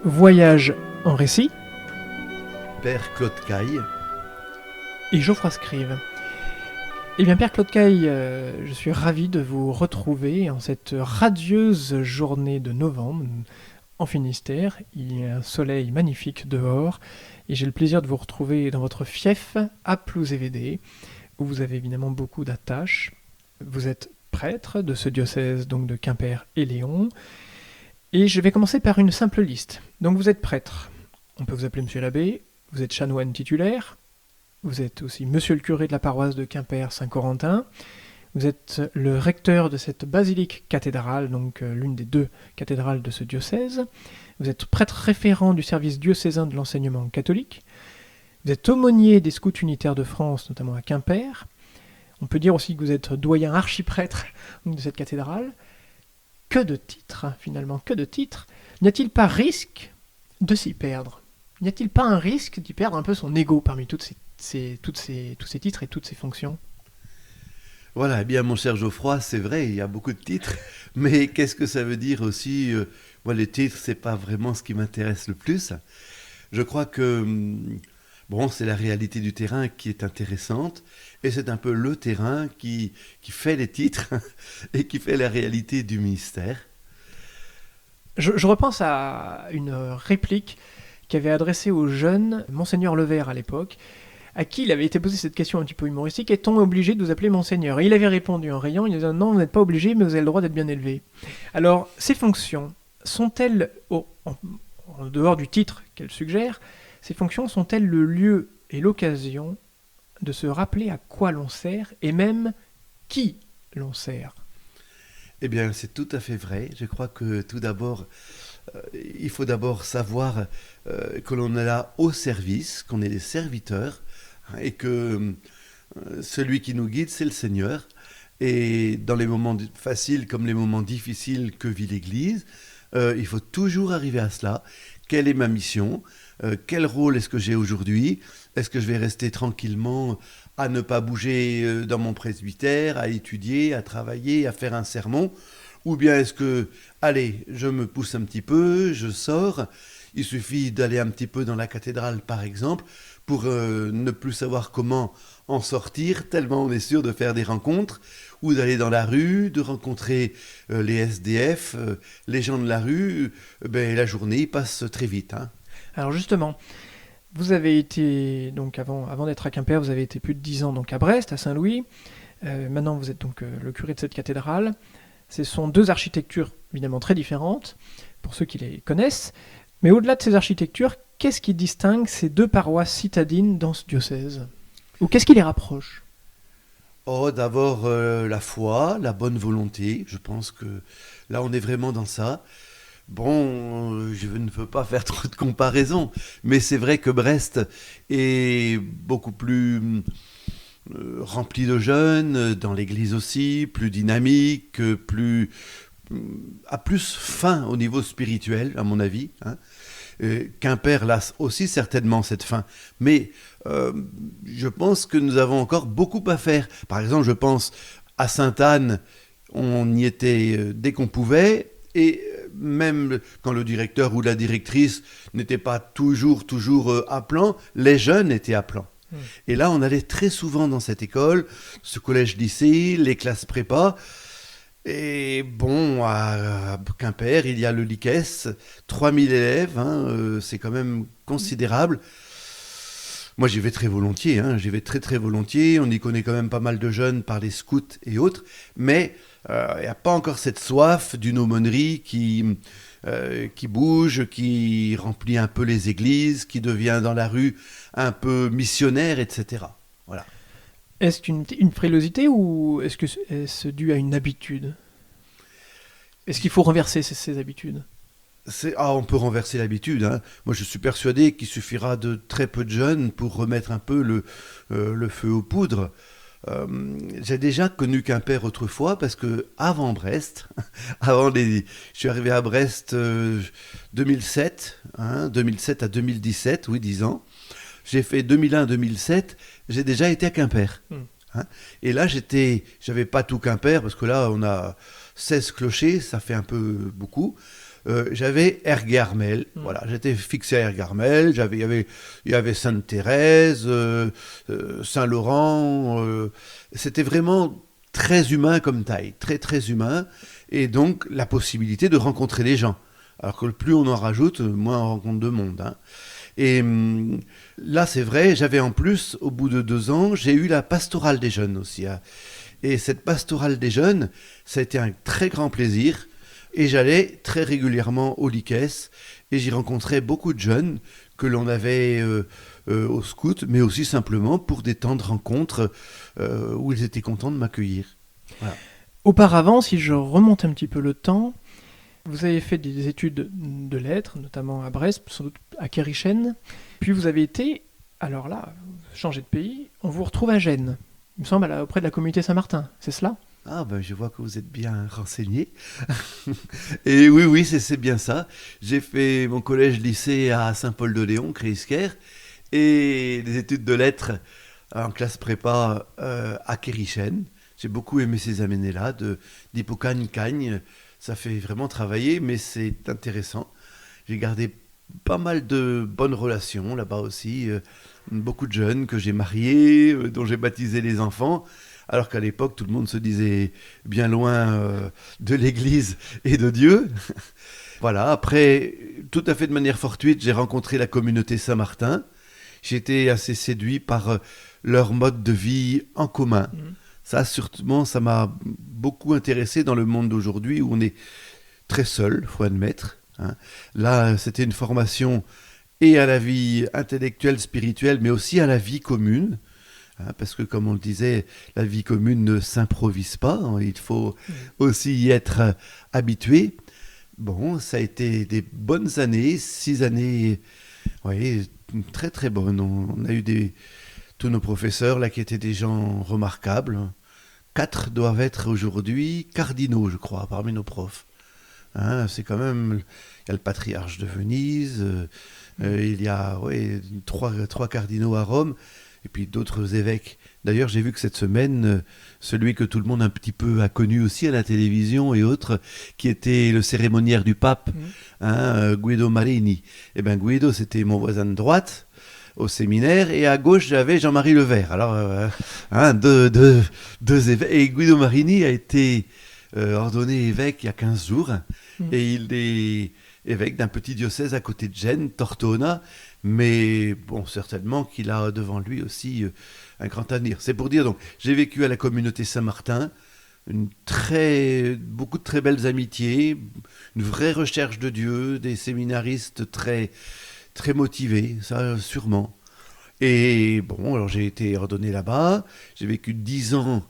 Voyage en récit Père Claude Caille. Et Geoffroy Scrive. Eh bien, Père Claude Caille, je suis ravi de vous retrouver en cette radieuse journée de novembre en Finistère. Il y a un soleil magnifique dehors et j'ai le plaisir de vous retrouver dans votre fief à Plouzévédé, où vous avez évidemment beaucoup d'attaches. Vous êtes prêtre de ce diocèse donc de Quimper et Léon. Et je vais commencer par une simple liste. Donc vous êtes prêtre, on peut vous appeler Monsieur l'abbé, vous êtes chanoine titulaire, vous êtes aussi Monsieur le curé de la paroisse de Quimper-Saint-Corentin, vous êtes le recteur de cette basilique cathédrale, donc l'une des deux cathédrales de ce diocèse, vous êtes prêtre référent du service diocésain de l'enseignement catholique, vous êtes aumônier des scouts unitaires de France, notamment à Quimper, on peut dire aussi que vous êtes doyen archiprêtre de cette cathédrale. Que de titres, finalement, que de titres. N'y a-t-il pas risque de s'y perdre? N'y a-t-il pas un risque d'y perdre un peu son ego parmi tous ces titres et toutes ces fonctions? Voilà, eh bien mon cher Geoffroy, c'est vrai, il y a beaucoup de titres, mais qu'est-ce que ça veut dire aussi moi, les titres, c'est pas vraiment ce qui m'intéresse le plus. Je crois que, bon, c'est la réalité du terrain qui est intéressante, et c'est un peu le terrain qui fait les titres et qui fait la réalité du ministère. Je repense à une réplique qu'avait adressée aux jeunes Monseigneur Levert à l'époque, à qui il avait été posé cette question un petit peu humoristique: est-on obligé de vous appeler Monseigneur? Et il avait répondu en riant, il disait: non, vous n'êtes pas obligé, mais vous avez le droit d'être bien élevé. Alors, ces fonctions sont-elles, en dehors du titre qu'elles suggèrent, ces fonctions sont-elles le lieu et l'occasion de se rappeler à quoi l'on sert et même qui l'on sert? Eh bien, c'est tout à fait vrai. Je crois que tout d'abord, il faut d'abord savoir que l'on est là au service, qu'on est des serviteurs, hein, et que celui qui nous guide, c'est le Seigneur. Et dans les moments faciles comme les moments difficiles que vit l'Église, il faut toujours arriver à cela. Quelle est ma mission? Quel rôle est-ce que j'ai aujourd'hui? Est-ce que je vais rester tranquillement à ne pas bouger dans mon presbytère, à étudier, à travailler, à faire un sermon? Ou bien est-ce que, allez, je me pousse un petit peu, je sors, il suffit d'aller un petit peu dans la cathédrale par exemple, pour ne plus savoir comment en sortir, tellement on est sûr de faire des rencontres, ou d'aller dans la rue, de rencontrer les SDF, les gens de la rue, la journée passe très vite. Hein. Alors justement, vous avez été, donc avant d'être à Quimper, vous avez été plus de 10 ans donc à Brest, à Saint-Louis. Maintenant, vous êtes donc le curé de cette cathédrale. Ce sont deux architectures évidemment très différentes, pour ceux qui les connaissent. Mais au-delà de ces architectures, qu'est-ce qui distingue ces deux paroisses citadines dans ce diocèse? Ou qu'est-ce qui les rapproche? Oh, d'abord la foi, la bonne volonté. Je pense que là, on est vraiment dans ça. Bon, je ne veux pas faire trop de comparaisons, mais c'est vrai que Brest est beaucoup plus rempli de jeunes, dans l'église aussi, plus dynamique, a plus faim au niveau spirituel, à mon avis. Hein. Quimper là aussi certainement cette faim, mais je pense que nous avons encore beaucoup à faire. Par exemple, je pense à Sainte-Anne, on y était dès qu'on pouvait, et même quand le directeur ou la directrice n'était pas toujours appelant, les jeunes étaient appelants. Et là, on allait très souvent dans cette école, ce collège-lycée, les classes prépa. Et bon, à Quimper, il y a le LICES, 3000 élèves, hein, c'est quand même considérable. Moi, j'y vais très volontiers, hein, j'y vais très volontiers. On y connaît quand même pas mal de jeunes par les scouts et autres. Mais il n'y a pas encore cette soif d'une aumônerie qui bouge, qui remplit un peu les églises, qui devient dans la rue un peu missionnaire, etc. Voilà. Est-ce une frilosité ou est-ce dû à une habitude? Est-ce qu'il faut renverser ces habitudes? On peut renverser l'habitude. Hein. Moi, je suis persuadé qu'il suffira de très peu de jeunes pour remettre un peu le feu aux poudres. J'ai déjà connu Quimper autrefois parce que avant Brest, je suis arrivé à Brest 2007, hein, 2007 à 2017, oui 10 ans. J'ai fait 2001-2007, j'ai déjà été à Quimper. Hein. Et là, j'avais pas tout Quimper parce que là, on a 16 clochers, ça fait un peu beaucoup. j'avais Erguermel. Voilà, j'étais fixé à Erguermel. Il y avait Sainte-Thérèse, Saint-Laurent. C'était vraiment très humain comme taille, très très humain. Et donc la possibilité de rencontrer des gens. Alors que plus on en rajoute, moins on rencontre de monde. Hein. Et là, c'est vrai, j'avais en plus, au bout de 2 ans, j'ai eu la pastorale des jeunes aussi. Hein. Et cette pastorale des jeunes, ça a été un très grand plaisir. Et j'allais très régulièrement au Likes et j'y rencontrais beaucoup de jeunes que l'on avait au scout, mais aussi simplement pour des temps de rencontre où ils étaient contents de m'accueillir. Voilà. Auparavant, si je remonte un petit peu le temps, vous avez fait des études de lettres, notamment à Brest, sans doute à Kérichen. Puis vous avez été, alors là, changé de pays, on vous retrouve à Gênes, il me semble, auprès de la communauté Saint-Martin, c'est cela ? Ah ben je vois que vous êtes bien renseigné. Et oui, c'est bien ça. J'ai fait mon collège-lycée à Saint-Paul-de-Léon, Créisquer, et des études de lettres en classe prépa à Kérichen. J'ai beaucoup aimé ces années-là, d'Hippocagne-Cagne. Ça fait vraiment travailler, mais c'est intéressant. J'ai gardé pas mal de bonnes relations là-bas aussi. Beaucoup de jeunes que j'ai mariés, dont j'ai baptisé les enfants. Alors qu'à l'époque, tout le monde se disait bien loin de l'Église et de Dieu. Voilà, après, tout à fait de manière fortuite, j'ai rencontré la communauté Saint-Martin. J'ai été assez séduit par leur mode de vie en commun. Ça, sûrement, ça m'a beaucoup intéressé dans le monde d'aujourd'hui où on est très seul, il faut admettre. Hein. Là, c'était une formation et à la vie intellectuelle, spirituelle, mais aussi à la vie commune. Hein, parce que, comme on le disait, la vie commune ne s'improvise pas. Hein, il faut aussi y être habitué. Bon, ça a été des bonnes années, 6 années, oui, très très bonnes. On a eu tous nos professeurs là qui étaient des gens remarquables. 4 doivent être aujourd'hui cardinaux, je crois, parmi nos profs. Hein, c'est quand même... Il y a le patriarche de Venise, il y a 3 cardinaux à Rome, et puis d'autres évêques. D'ailleurs, j'ai vu que cette semaine, celui que tout le monde un petit peu a connu aussi à la télévision et autres, qui était le cérémoniaire du pape, Guido Marini. Eh bien, Guido, c'était mon voisin de droite au séminaire, et à gauche, j'avais Jean-Marie Levert. Alors, deux évêques. Et Guido Marini a été ordonné évêque il y a 15 jours, et il est évêque d'un petit diocèse à côté de Gênes, Tortona, mais bon, certainement qu'il a devant lui aussi un grand avenir. C'est pour dire, donc, j'ai vécu à la communauté Saint-Martin, beaucoup de très belles amitiés, une vraie recherche de Dieu, des séminaristes très, très motivés, ça sûrement. Et bon, alors j'ai été ordonné là-bas, j'ai vécu 10 ans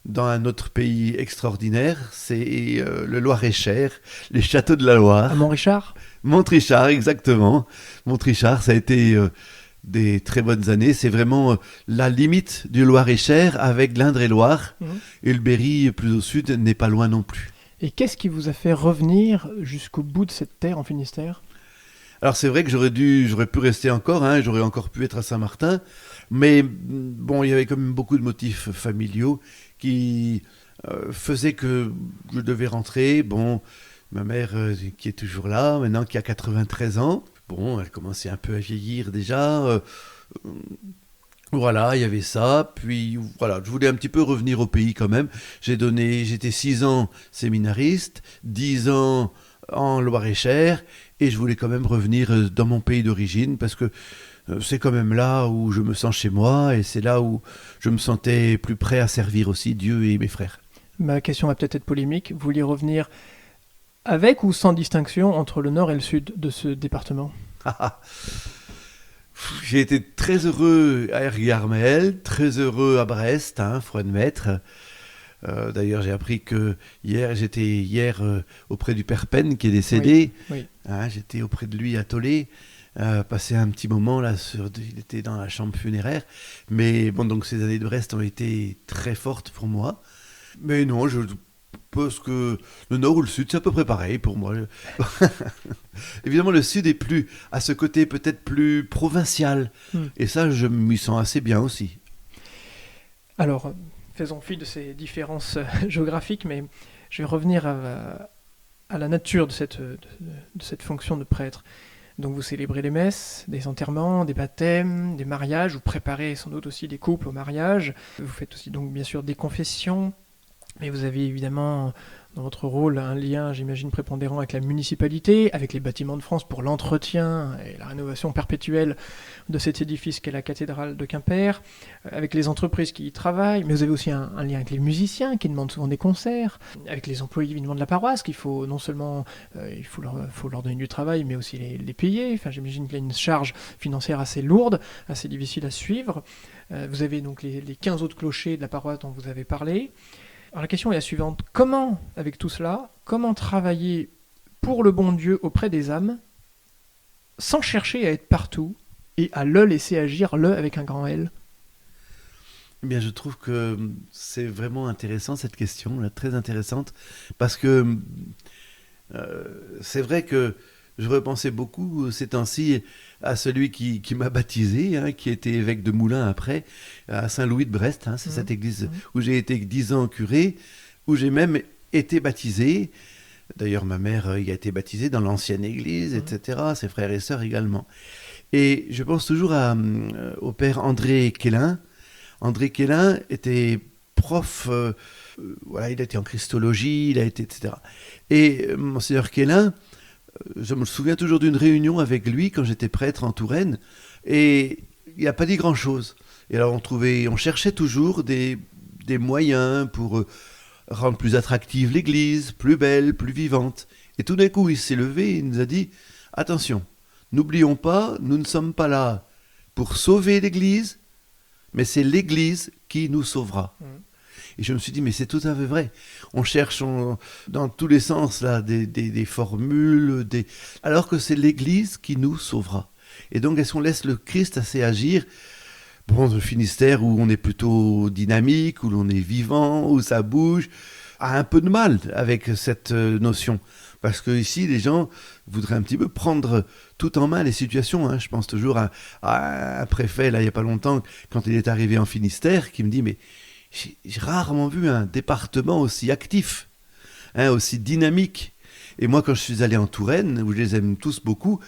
dans un autre pays extraordinaire, c'est le Loir-et-Cher, les châteaux de la Loire. À Montrichard ? Montrichard, exactement. Montrichard, ça a été des très bonnes années. C'est vraiment la limite du Loir-et-Cher avec l'Indre-et-Loire. Et le Berry, plus au sud, n'est pas loin non plus. Et qu'est-ce qui vous a fait revenir jusqu'au bout de cette terre en Finistère ? Alors c'est vrai que j'aurais pu rester encore, hein, j'aurais encore pu être à Saint-Martin, mais bon, il y avait quand même beaucoup de motifs familiaux qui faisaient que je devais rentrer. Bon, ma mère qui est toujours là, maintenant qui a 93 ans, bon, elle commençait un peu à vieillir déjà. Voilà, il y avait ça. Puis voilà, je voulais un petit peu revenir au pays quand même. J'étais 6 ans séminariste, 10 ans en Loir-et-Cher, et je voulais quand même revenir dans mon pays d'origine parce que c'est quand même là où je me sens chez moi et c'est là où je me sentais plus prêt à servir aussi Dieu et mes frères. Ma question va peut-être être polémique. Vous vouliez revenir avec ou sans distinction entre le nord et le sud de ce département ? J'ai été très heureux à Erguermel, très heureux à Brest, faut admettre. D'ailleurs, j'ai appris que j'étais auprès du Père Pen qui est décédé. Oui. J'étais auprès de lui à Tollet, passé un petit moment là. Il était dans la chambre funéraire. Mais bon, donc ces années de Brest ont été très fortes pour moi. Mais non, je pense que le nord ou le sud, c'est à peu près pareil pour moi. Évidemment, le sud est plus à ce côté peut-être plus provincial. Et ça, je m'y sens assez bien aussi. Alors, faisons fi de ces différences géographiques, mais je vais revenir à à la nature de cette fonction de prêtre. Donc vous célébrez les messes, des enterrements, des baptêmes, des mariages, vous préparez sans doute aussi des couples au mariage, vous faites aussi donc bien sûr des confessions, mais vous avez évidemment dans votre rôle un lien, j'imagine, prépondérant avec la municipalité, avec les bâtiments de France pour l'entretien et la rénovation perpétuelle de cet édifice qu'est la cathédrale de Quimper, avec les entreprises qui y travaillent, mais vous avez aussi un lien avec les musiciens qui demandent souvent des concerts, avec les employés évidemment de la paroisse qu'il faut non seulement faut leur donner du travail, mais aussi les payer. Enfin, j'imagine qu'il y a une charge financière assez lourde, assez difficile à suivre. Vous avez donc les 15 autres clochers de la paroisse dont vous avez parlé. Alors la question est la suivante, comment, avec tout cela, comment travailler pour le bon Dieu auprès des âmes, sans chercher à être partout, et à le laisser agir, le avec un grand L? Eh bien, je trouve que c'est vraiment intéressant cette question, là, très intéressante, parce que c'est vrai que je repensais beaucoup ces temps-ci à celui qui m'a baptisé, hein, qui était évêque de Moulins après, à Saint-Louis de Brest, hein, c'est cette église où j'ai été 10 ans curé, où j'ai même été baptisé. D'ailleurs, ma mère y a été baptisée dans l'ancienne église, etc., ses frères et sœurs également. Et je pense toujours au père André Quélin. André Quélin était prof, voilà, il a été en christologie, il a été, etc. Et monseigneur Quélin, je me souviens toujours d'une réunion avec lui quand j'étais prêtre en Touraine, et il n'a pas dit grand-chose. Et alors on cherchait toujours des moyens pour rendre plus attractive l'église, plus belle, plus vivante. Et tout d'un coup, il s'est levé et il nous a dit « Attention, n'oublions pas, nous ne sommes pas là pour sauver l'église, mais c'est l'église qui nous sauvera. » Et je me suis dit, mais c'est tout à fait vrai. On cherche dans tous les sens là, des formules, alors que c'est l'Église qui nous sauvera. Et donc, est-ce qu'on laisse le Christ assez agir? Bon, le Finistère, où on est plutôt dynamique, où l'on est vivant, où ça bouge, a un peu de mal avec cette notion. Parce que ici, les gens voudraient un petit peu prendre tout en main les situations. Hein. Je pense toujours à un préfet, là, il n'y a pas longtemps, quand il est arrivé en Finistère, qui me dit, mais j'ai rarement vu un département aussi actif, hein, aussi dynamique. Et moi, quand je suis allé en Touraine, où je les aime tous beaucoup,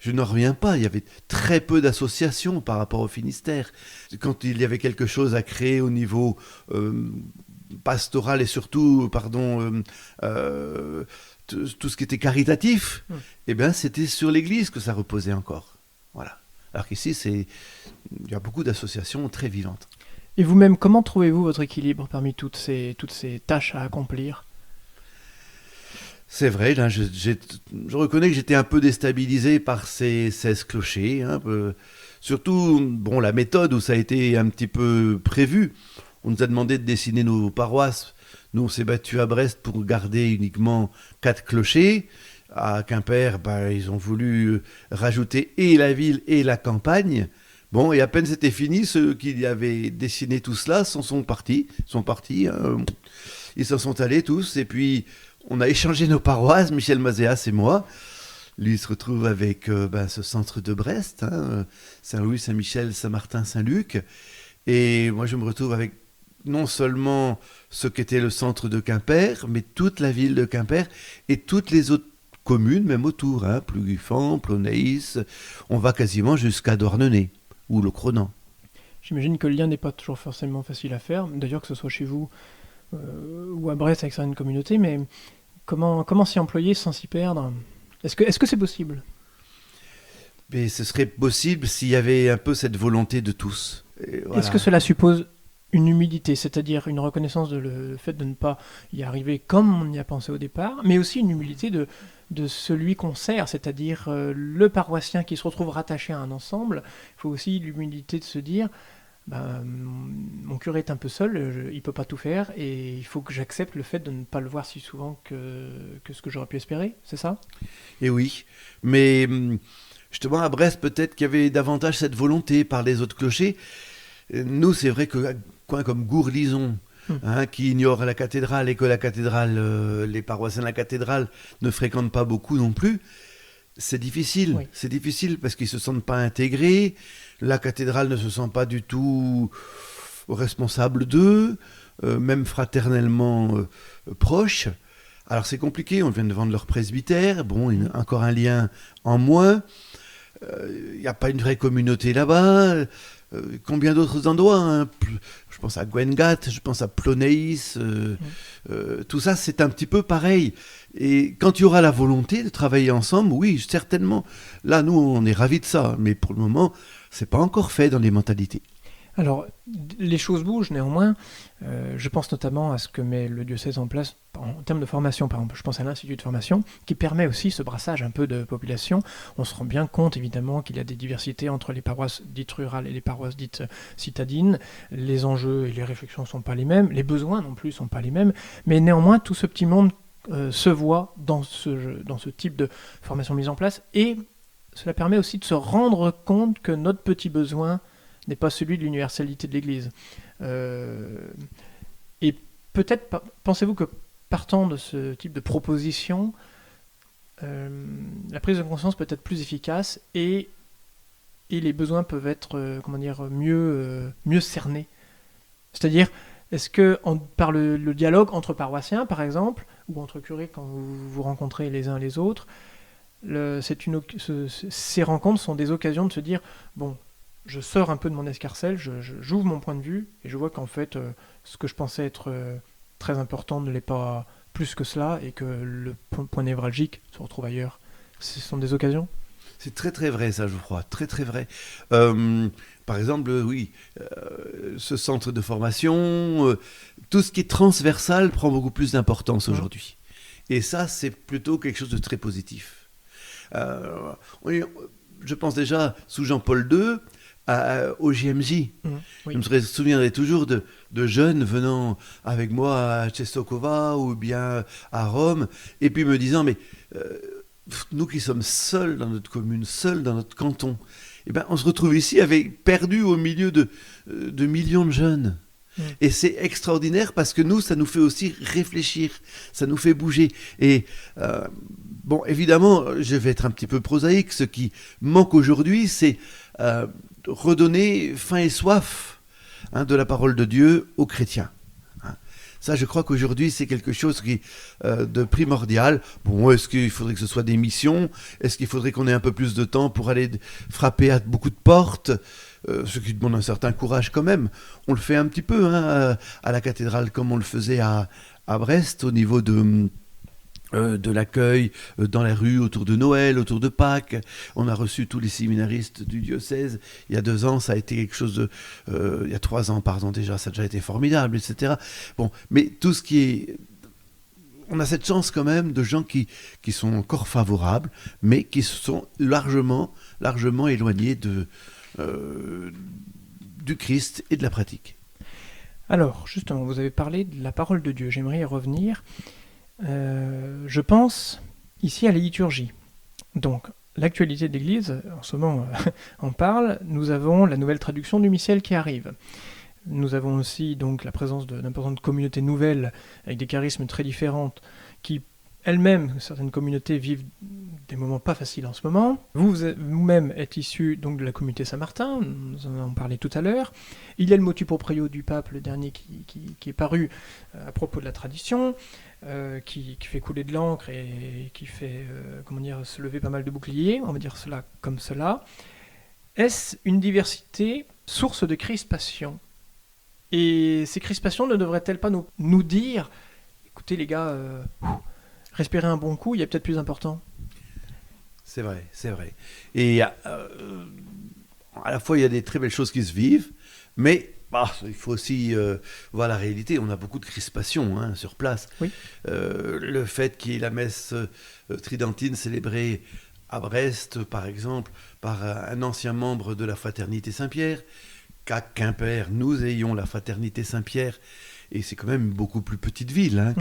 je n'en reviens pas. Il y avait très peu d'associations par rapport au Finistère. Quand il y avait quelque chose à créer au niveau pastoral et surtout, tout ce qui était caritatif, eh bien, c'était sur l'Église que ça reposait encore. Voilà. Alors qu'ici, il y a beaucoup d'associations très vivantes. Et vous-même, comment trouvez-vous votre équilibre parmi toutes ces tâches à accomplir? C'est vrai, là, je reconnais que j'étais un peu déstabilisé par ces 16 clochers. Hein, surtout, bon, la méthode où ça a été un petit peu prévu. On nous a demandé de dessiner nos paroisses. Nous, on s'est battus à Brest pour garder uniquement 4 clochers. À Quimper, ils ont voulu rajouter et la ville et la campagne. Bon, et à peine c'était fini, ceux qui avaient dessiné tout cela sont partis. Ils s'en sont allés tous. Et puis, on a échangé nos paroisses, Michel Mazéas et moi. Lui, il se retrouve avec ce centre de Brest, hein, Saint-Louis, Saint-Michel, Saint-Martin, Saint-Luc. Et moi, je me retrouve avec non seulement ce qu'était le centre de Quimper, mais toute la ville de Quimper et toutes les autres communes, même autour, hein, Plougufan, Plonaïs. On va quasiment jusqu'à Douarnenez ou le Cronan. J'imagine que le lien n'est pas toujours forcément facile à faire, d'ailleurs que ce soit chez vous ou à Brest avec certaines communautés, mais comment s'y employer sans s'y perdre? Est-ce que c'est possible? Mais ce serait possible s'il y avait un peu cette volonté de tous. Voilà. Est-ce que cela suppose une humilité, c'est-à-dire une reconnaissance de le fait de ne pas y arriver comme on y a pensé au départ, mais aussi une humilité de celui qu'on sert, c'est-à-dire le paroissien qui se retrouve rattaché à un ensemble. Il faut aussi l'humilité de se dire mon curé est un peu seul, il ne peut pas tout faire, et il faut que j'accepte le fait de ne pas le voir si souvent que ce que j'aurais pu espérer, c'est ça? Et oui, mais justement à Brest, peut-être qu'il y avait davantage cette volonté par les autres clochers. Nous, c'est vrai que coin comme Gourlison, hein, qui ignore la cathédrale et que la cathédrale, les paroissiens de la cathédrale ne fréquentent pas beaucoup non plus, c'est difficile. Oui. C'est difficile parce qu'ils ne se sentent pas intégrés. La cathédrale ne se sent pas du tout responsable d'eux, même fraternellement proche. Alors c'est compliqué, on vient de vendre leur presbytère, bon, encore un lien en moins. Il n'y a pas une vraie communauté là-bas. Combien d'autres endroits, hein. Je pense à Gwengat, je pense à Plonéis. Tout ça, c'est un petit peu pareil. Et quand il y aura la volonté de travailler ensemble, oui, certainement. Là, nous, on est ravis de ça. Mais pour le moment, c'est pas encore fait dans les mentalités. Alors, les choses bougent néanmoins. Je pense notamment à ce que met le diocèse en place en termes de formation. Par exemple, je pense à l'Institut de formation qui permet aussi ce brassage un peu de population. On se rend bien compte évidemment qu'il y a des diversités entre les paroisses dites rurales et les paroisses dites citadines. Les enjeux et les réflexions ne sont pas les mêmes, les besoins non plus ne sont pas les mêmes. Mais néanmoins, tout ce petit monde se voit dans ce type de formation mise en place. Et cela permet aussi de se rendre compte que notre petit besoin n'est pas celui de l'universalité de l'Église. Et peut-être, pensez-vous que partant de ce type de proposition, la prise de conscience peut être plus efficace et les besoins peuvent être mieux cernés. C'est-à-dire, est-ce que par le dialogue entre paroissiens, par exemple, ou entre curés quand vous vous rencontrez les uns les autres, ces rencontres sont des occasions de se dire, bon, je sors un peu de mon escarcelle, j'ouvre mon point de vue, et je vois qu'en fait, ce que je pensais être très important ne l'est pas plus que cela, et que le point névralgique se retrouve ailleurs. Ce sont des occasions ? C'est très très vrai ça, je crois, très très vrai. Par exemple, oui, ce centre de formation, tout ce qui est transversal prend beaucoup plus d'importance aujourd'hui. Et ça, c'est plutôt quelque chose de très positif. Je pense déjà, sous Jean-Paul II, au JMJ. Oui. Je me souviendrai toujours de jeunes venant avec moi à Czestochowa ou bien à Rome, et puis me disant, mais nous qui sommes seuls dans notre commune, seuls dans notre canton, eh ben, on se retrouve ici perdu au milieu de millions de jeunes. Et c'est extraordinaire parce que nous, ça nous fait aussi réfléchir, ça nous fait bouger. Et bon, évidemment, je vais être un petit peu prosaïque, ce qui manque aujourd'hui, c'est redonner faim et soif de la parole de Dieu aux chrétiens. Ça, je crois qu'aujourd'hui, c'est quelque chose de primordial. Bon, est-ce qu'il faudrait que ce soit des missions ? Est-ce qu'il faudrait qu'on ait un peu plus de temps pour aller frapper à beaucoup de portes ? Ce qui demande un certain courage quand même. On le fait un petit peu à la cathédrale, comme on le faisait à Brest, au niveau de l'accueil dans la rue autour de Noël, autour de Pâques. On a reçu tous les séminaristes du diocèse. Il y a 2 ans, ça a été quelque chose il y a 3 ans, pardon, déjà, ça a déjà été formidable, etc. Bon, mais tout ce qui est... On a cette chance quand même de gens qui sont encore favorables, mais qui sont largement éloignés du Christ et de la pratique. Alors, justement, vous avez parlé de la parole de Dieu. J'aimerais y revenir. Je pense ici à la liturgie. Donc, l'actualité de l'Église, en ce moment, en parle. Nous avons la nouvelle traduction du missel qui arrive. Nous avons aussi donc la présence d'importantes communautés nouvelles avec des charismes très différents qui elles-mêmes, certaines communautés vivent des moments pas faciles en ce moment. Vous-même êtes issu donc de la communauté Saint-Martin, nous en avons parlé tout à l'heure. Il y a le motu proprio du pape, le dernier qui est paru à propos de la tradition, qui fait couler de l'encre et qui fait se lever pas mal de boucliers, on va dire cela comme cela. Est-ce une diversité source de crispation ? Et ces crispations ne devraient-elles pas nous dire, écoutez les gars, respirer un bon coup, il y a peut-être plus important. C'est vrai, c'est vrai. Et à la fois, il y a des très belles choses qui se vivent, mais il faut aussi voir la réalité. On a beaucoup de crispations sur place. Oui. Le fait qu'il y ait la messe tridentine célébrée à Brest, par exemple, par un ancien membre de la Fraternité Saint-Pierre, qu'à Quimper, nous ayons la Fraternité Saint-Pierre, et c'est quand même une beaucoup plus petite ville,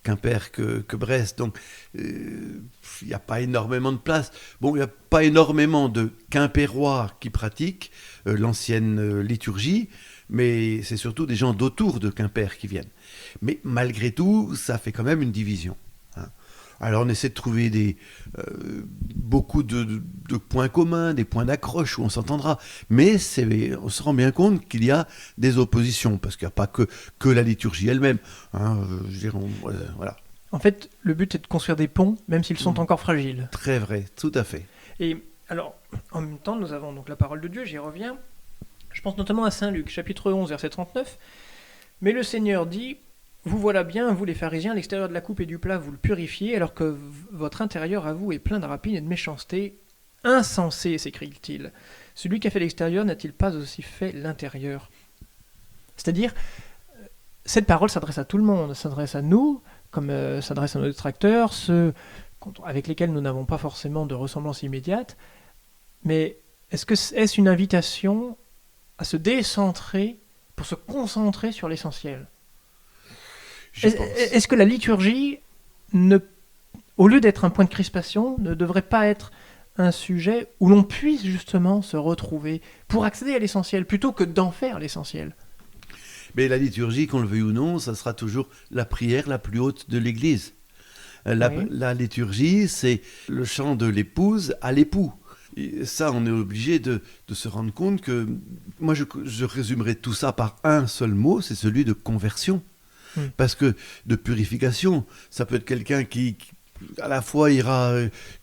Quimper que Brest. Donc, il n'y a pas énormément de place. Bon, il n'y a pas énormément de Quimpérois qui pratiquent l'ancienne liturgie, mais c'est surtout des gens d'autour de Quimper qui viennent. Mais malgré tout, ça fait quand même une division. Alors on essaie de trouver beaucoup de points communs, des points d'accroche où on s'entendra. Mais on se rend bien compte qu'il y a des oppositions, parce qu'il n'y a pas que la liturgie elle-même. Voilà. En fait, le but est de construire des ponts, même s'ils sont encore fragiles. Très vrai, tout à fait. Et alors, en même temps, nous avons donc la parole de Dieu, j'y reviens. Je pense notamment à Saint Luc, chapitre 11, verset 39. « Mais le Seigneur dit, vous voilà bien, vous les pharisiens, l'extérieur de la coupe et du plat, vous le purifiez, alors que votre intérieur à vous est plein de rapine et de méchanceté. Insensé, s'écrie-t-il. Celui qui a fait l'extérieur n'a-t-il pas aussi fait l'intérieur ?» C'est-à-dire, cette parole s'adresse à tout le monde, s'adresse à nous, comme s'adresse à nos détracteurs, ceux avec lesquels nous n'avons pas forcément de ressemblance immédiate. Mais est-ce une invitation à se décentrer pour se concentrer sur l'essentiel ? Est-ce que la liturgie, au lieu d'être un point de crispation, ne devrait pas être un sujet où l'on puisse justement se retrouver pour accéder à l'essentiel, plutôt que d'en faire l'essentiel ? Mais la liturgie, qu'on le veuille ou non, ça sera toujours la prière la plus haute de l'Église. La liturgie, c'est le chant de l'épouse à l'époux. Et ça, on est obligé de se rendre compte que... Moi, je résumerai tout ça par un seul mot, c'est celui de conversion. Parce que de purification, ça peut être quelqu'un qui à la fois ira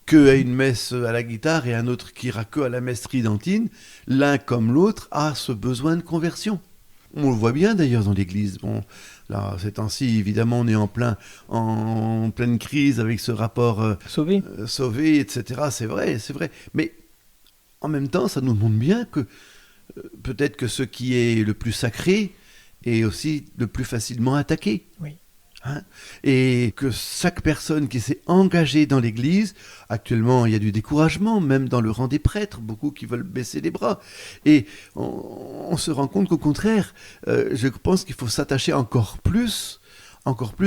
que à une messe à la guitare et un autre qui ira que à la messe tridentine. L'un comme l'autre a ce besoin de conversion. On le voit bien d'ailleurs dans l'Église. Bon, là, ces temps-ci, évidemment, on est en pleine crise avec ce rapport sauvé, etc. C'est vrai. Mais en même temps, ça nous montre bien que peut-être que ce qui est le plus sacré est aussi le plus facilement attaqué. Oui. Et que chaque personne qui s'est engagée dans l'Église, actuellement il y a du découragement, même dans le rang des prêtres, beaucoup qui veulent baisser les bras. Et on se rend compte qu'au contraire, je pense qu'il faut s'attacher encore plus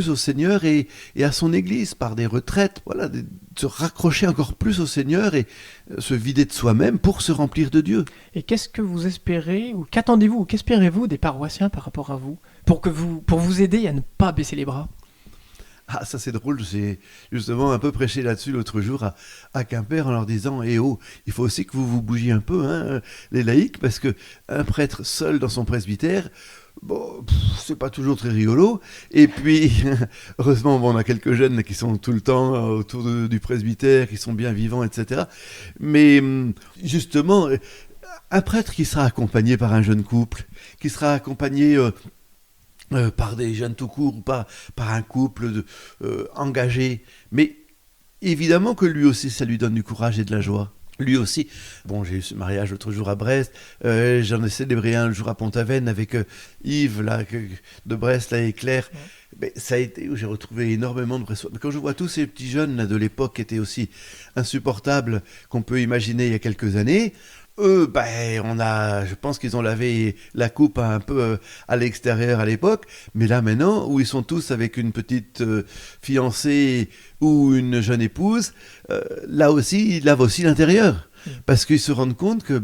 au Seigneur et à son Église par des retraites, voilà, se raccrocher encore plus au Seigneur et se vider de soi-même pour se remplir de Dieu. Et qu'est-ce que vous espérez, ou qu'attendez-vous, ou qu'espérez-vous des paroissiens par rapport à vous, pour vous aider à ne pas baisser les bras ? Ah, ça c'est drôle, j'ai justement un peu prêché là-dessus l'autre jour à Quimper en leur disant « Eh oh, il faut aussi que vous bougiez un peu, hein, les laïcs, parce qu'un prêtre seul dans son presbytère, bon, c'est pas toujours très rigolo. Et puis, heureusement, on a quelques jeunes qui sont tout le temps autour du presbytère, qui sont bien vivants, etc. Mais justement, un prêtre qui sera accompagné par un jeune couple, qui sera accompagné... par des jeunes tout court, ou par un couple engagé. Mais évidemment que lui aussi, ça lui donne du courage et de la joie. Lui aussi. Bon, j'ai eu ce mariage l'autre jour à Brest. J'en ai célébré un le jour à Pont-Aven avec Yves là, de Brest là, et Claire. Ouais. Mais ça a été où j'ai retrouvé énormément de pression. Mais quand je vois tous ces petits jeunes là, de l'époque qui étaient aussi insupportables qu'on peut imaginer il y a quelques années, eux, je pense qu'ils ont lavé la coupe un peu à l'extérieur à l'époque, mais là maintenant, où ils sont tous avec une petite fiancée ou une jeune épouse, là aussi, ils lavent aussi l'intérieur, parce qu'ils se rendent compte que,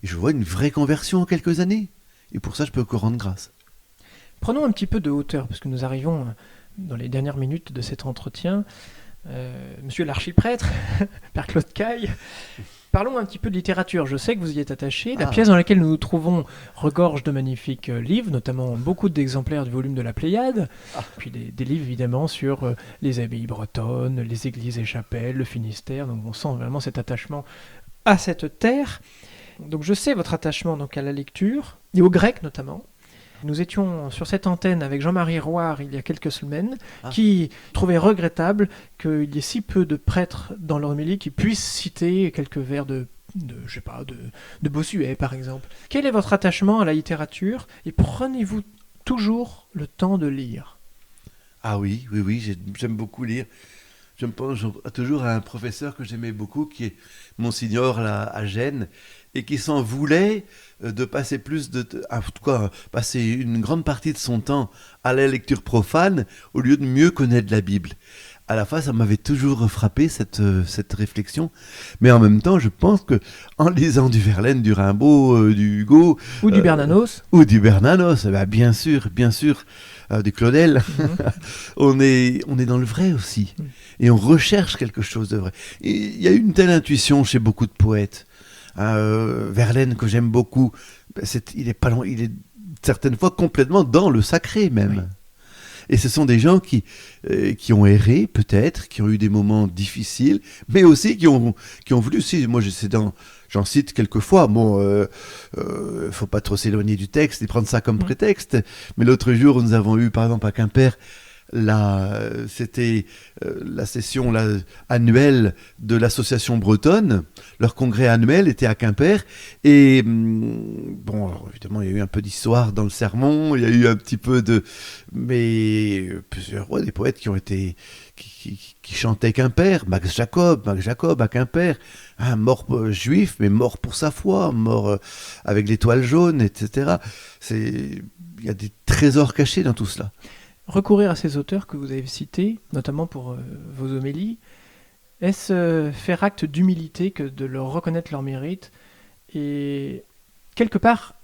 je vois une vraie conversion en quelques années, et pour ça, je peux que rendre grâce. Prenons un petit peu de hauteur, parce que nous arrivons dans les dernières minutes de cet entretien. Monsieur l'archiprêtre, Père Claude Caille, parlons un petit peu de littérature. Je sais que vous y êtes attaché. La pièce dans laquelle nous nous trouvons regorge de magnifiques livres, notamment beaucoup d'exemplaires du volume de la Pléiade, puis des livres évidemment sur les abbayes bretonnes, les églises et chapelles, le Finistère. Donc on sent vraiment cet attachement à cette terre. Donc je sais votre attachement donc à la lecture, et au grec notamment. Nous étions sur cette antenne avec Jean-Marie Roire il y a quelques semaines, qui trouvait regrettable qu'il y ait si peu de prêtres dans l'homélie qui puissent citer quelques vers de Bossuet, par exemple. Quel est votre attachement à la littérature, et prenez-vous toujours le temps de lire ? Ah oui, j'aime beaucoup lire. Je pense toujours à un professeur que j'aimais beaucoup, qui est Monsignor à Gênes, et qui s'en voulait de passer passer une grande partie de son temps à la lecture profane au lieu de mieux connaître la Bible. À la fois, ça m'avait toujours frappé cette réflexion, mais en même temps, je pense que en lisant du Verlaine, du Rimbaud, du Hugo ou du Bernanos, bien sûr, du Claudel, on est dans le vrai aussi, et on recherche quelque chose de vrai. Et il y a une telle intuition chez beaucoup de poètes. Verlaine, que j'aime beaucoup, il est certaines fois complètement dans le sacré même. Oui. Et ce sont des gens qui ont erré, peut-être, qui ont eu des moments difficiles, mais aussi qui ont voulu. Si, moi, j'en cite quelques fois. Bon, faut pas trop s'éloigner du texte et prendre ça comme prétexte. Mais l'autre jour, nous avons eu, par exemple, à Quimper, c'était la session annuelle de l'association bretonne. Leur congrès annuel était à Quimper. Et bon, alors, évidemment, il y a eu un peu d'histoire dans le sermon. Il y a eu un petit peu de... Mais plusieurs des poètes qui chantaient Quimper. Max Jacob à Quimper. Mort juif, mais mort pour sa foi. Mort avec l'étoile jaune, etc. Il y a des trésors cachés dans tout cela. Recourir à ces auteurs que vous avez cités, notamment pour vos homélies, est-ce faire acte d'humilité que de leur reconnaître leur mérite? Et quelque part,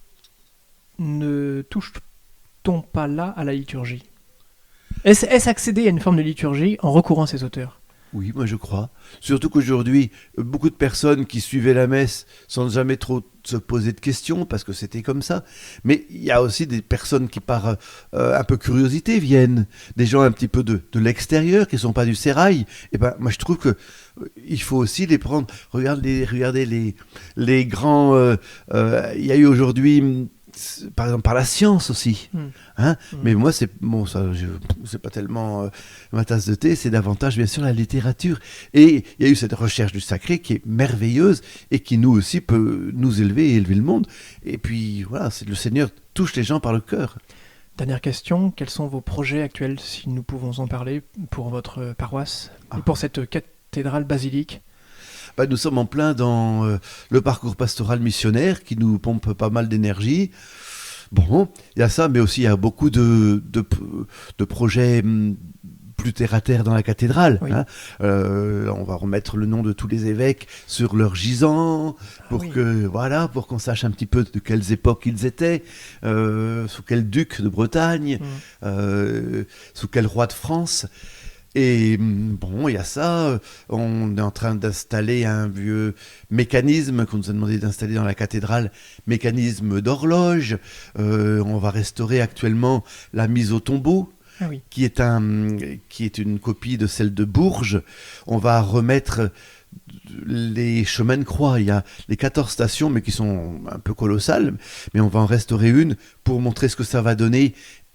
ne touche-t-on pas là à la liturgie? Est-ce accéder à une forme de liturgie en recourant à ces auteurs? Oui, moi je crois. Surtout qu'aujourd'hui, beaucoup de personnes qui suivaient la messe sans jamais trop se poser de questions, parce que c'était comme ça. Mais il y a aussi des personnes qui, par un peu curiosité, viennent. Des gens un petit peu de l'extérieur, qui ne sont pas du sérail. Et ben, moi je trouve que il faut aussi les prendre. Regardez les grands... Il y a eu aujourd'hui... par exemple par la science aussi, mais moi c'est pas tellement ma tasse de thé, c'est davantage bien sûr la littérature, et il y a eu cette recherche du sacré qui est merveilleuse et qui nous aussi peut nous élever et élever le monde, et puis voilà, le Seigneur touche les gens par le cœur. Dernière question, quels sont vos projets actuels, si nous pouvons en parler, pour votre paroisse et pour cette cathédrale basilique? Nous sommes en plein dans le parcours pastoral missionnaire qui nous pompe pas mal d'énergie. Bon, il y a ça, mais aussi il y a beaucoup de projets plus terre-à-terre dans la cathédrale. Oui. On va remettre le nom de tous les évêques sur leur gisant pour pour qu'on sache un petit peu de quelles époques ils étaient, sous quel duc de Bretagne, sous quel roi de France. Et bon, il y a ça, on est en train d'installer un vieux mécanisme qu'on nous a demandé d'installer dans la cathédrale, mécanisme d'horloge. On va restaurer actuellement la mise au tombeau, qui est une copie de celle de Bourges. On va remettre les chemins de croix. Il y a les 14 stations, mais qui sont un peu colossales, mais on va en restaurer une pour montrer ce que ça va donner.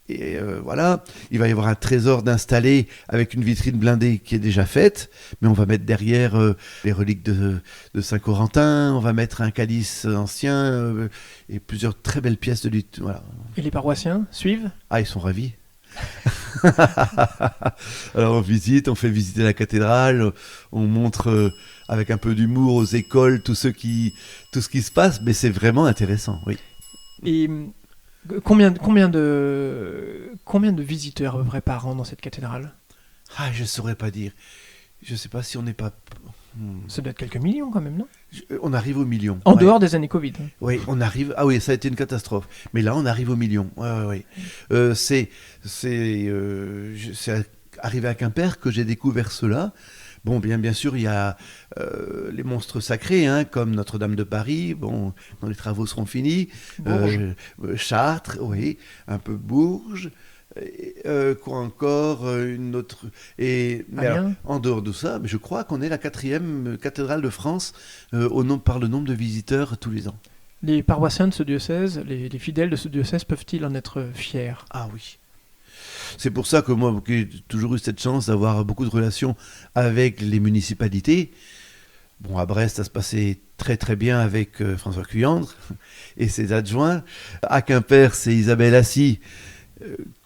Et voilà, il va y avoir un trésor d'installer avec une vitrine blindée qui est déjà faite, mais on va mettre derrière les reliques de Saint-Corentin, on va mettre un calice ancien et plusieurs très belles pièces de lutte. Voilà. Et les paroissiens suivent ? Ils sont ravis. Alors on fait visiter la cathédrale, on montre avec un peu d'humour aux écoles tout ce qui se passe, mais c'est vraiment intéressant, oui. Et combien de visiteurs à peu près par an dans cette cathédrale ? Je ne saurais pas dire. Je ne sais pas si on n'est pas... Ça doit être quelques millions quand même, non ? On arrive aux millions. En dehors des années Covid. Oui, on arrive... Ah oui, ça a été une catastrophe. Mais là, on arrive aux millions. Ouais. C'est arrivé à Quimper que j'ai découvert cela. Bon, bien sûr, il y a les monstres sacrés, comme Notre-Dame de Paris, quand les travaux seront finis. Chartres, oui, un peu Bourges. Quoi encore, une autre. Et alors, en dehors de ça, je crois qu'on est la 4e cathédrale de France par le nombre de visiteurs tous les ans. Les paroissiens de ce diocèse, les fidèles de ce diocèse, peuvent-ils en être fiers ? Ah oui. C'est pour ça que moi, j'ai toujours eu cette chance d'avoir beaucoup de relations avec les municipalités. Bon, à Brest, ça se passait très très bien avec François Cuyandre et ses adjoints. À Quimper, c'est Isabelle Assy.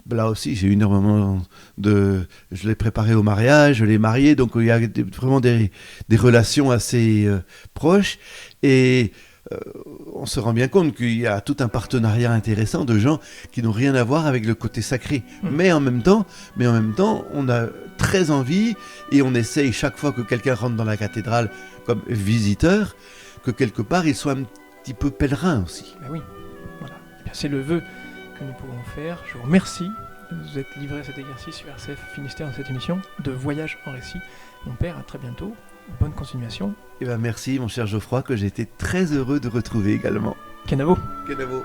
Là aussi, j'ai eu énormément je l'ai préparé au mariage, je l'ai marié, donc il y a vraiment des relations assez proches. Et on se rend bien compte qu'il y a tout un partenariat intéressant de gens qui n'ont rien à voir avec le côté sacré. Mais en même temps, on a très envie et on essaye chaque fois que quelqu'un rentre dans la cathédrale comme visiteur, que quelque part il soit un petit peu pèlerin aussi. Ben oui, voilà. Et bien, c'est le vœu que nous pouvons faire. Je vous remercie de vous être livré à cet exercice sur RCF Finistère dans cette émission de Voyage en récit. Mon père, à très bientôt. Bonne continuation. Merci mon cher Geoffroy, que j'ai été très heureux de retrouver également. Kenavo. Kenavo.